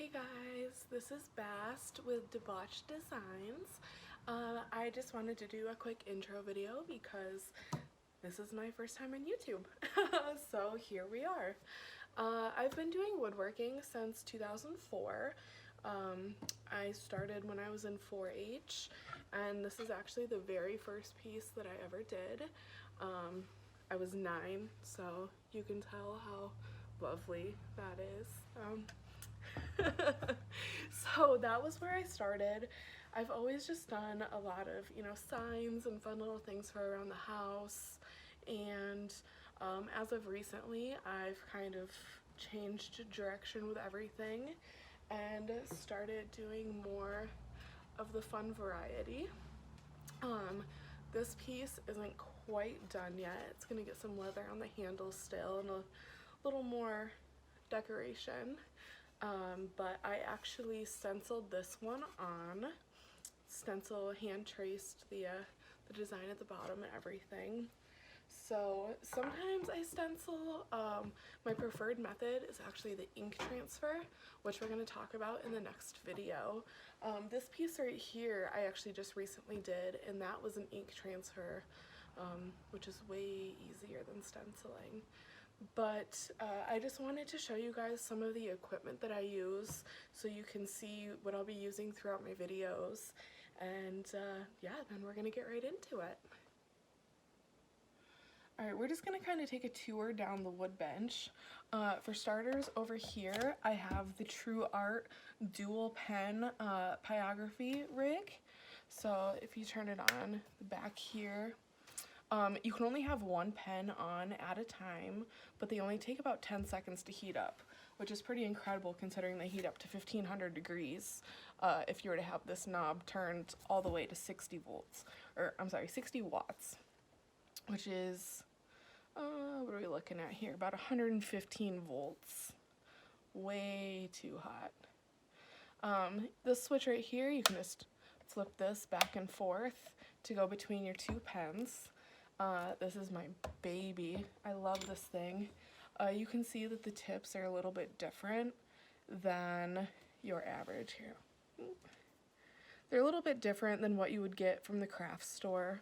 Hey guys, this is Bast with Bast Designs. I just wanted to do a quick intro video because this is my first time on YouTube. So here we are. I've been doing woodworking since 2004. I started when I was in 4-H, and this is actually the very first piece that I ever did. I was 9, so you can tell how lovely that is. So that was where I started. I've always just done a lot of, signs and fun little things for around the house, and as of recently, I've kind of changed direction with everything and started doing more of the fun variety. This piece isn't quite done yet. It's gonna get some leather on the handles still and a little more decoration. But I actually stenciled this one on. Stencil hand traced the design at the bottom and everything. So sometimes I stencil. My preferred method is actually the ink transfer, which we're going to talk about in the next video. This piece right here I actually just recently did, and that was an ink transfer, which is way easier than stenciling. But I just wanted to show you guys some of the equipment that I use so you can see what I'll be using throughout my videos. And yeah, then we're gonna get right into it. Alright, we're just gonna kind of take a tour down the wood bench. For starters, over here I have the True Art dual pen pyrography rig. So if you turn it on, the back here, you can only have one pen on at a time, but they only take about 10 seconds to heat up, which is pretty incredible considering they heat up to 1500 degrees if you were to have this knob turned all the way to 60 watts, which is, what are we looking at here? About 115 volts. Way too hot. This switch right here, you can just flip this back and forth to go between your two pens. This is my baby. I love this thing. You can see that the tips are a little bit different than your average here. They're a little bit different than what you would get from the craft store.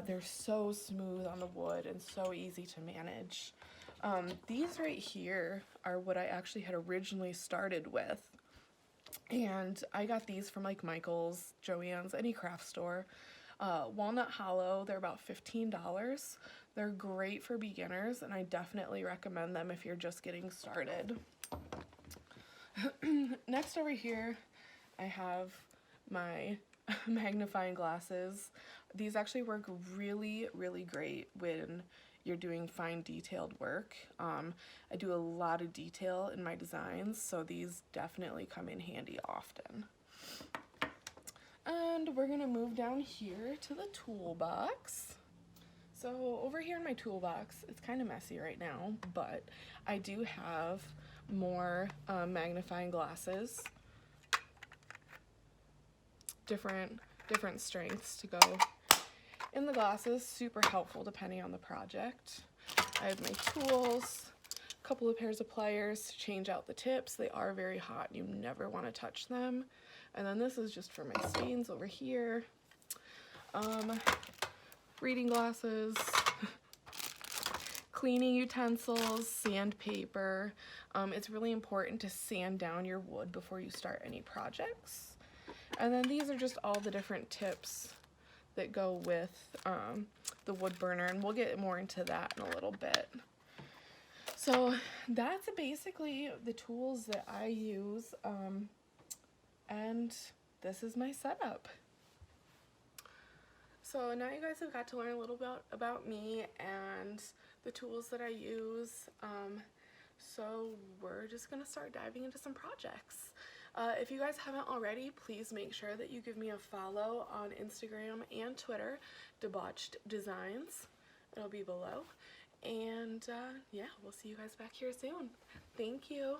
They're so smooth on the wood and so easy to manage. These right here are what I actually had originally started with. And I got these from like Michael's, Joann's, any craft store. Walnut Hollow, they're about $15. They're great for beginners, and I definitely recommend them if you're just getting started. Next over here, I have my magnifying glasses. These actually work really, really great when you're doing fine detailed work. I do a lot of detail in my designs, so these definitely come in handy often. And we're gonna move down here to the toolbox. So over here in my toolbox, it's kind of messy right now, but I do have more magnifying glasses, different strengths to go in the glasses. Super helpful depending on the project. I have my tools, a couple of pairs of pliers to change out the tips. They are very hot, you never want to touch them. And then this is just for my stains over here. Reading glasses, cleaning utensils, sandpaper. It's really important to sand down your wood before you start any projects. And then these are just all the different tips that go with the wood burner, and we'll get more into that in a little bit. So that's basically the tools that I use. And this is my setup. So now you guys have got to learn a little bit about me and the tools that I use. So we're just gonna start diving into some projects. If you guys haven't already, please make sure that you give me a follow on Instagram and Twitter, Debauched Designs. It'll be below. And yeah, we'll see you guys back here soon. Thank you.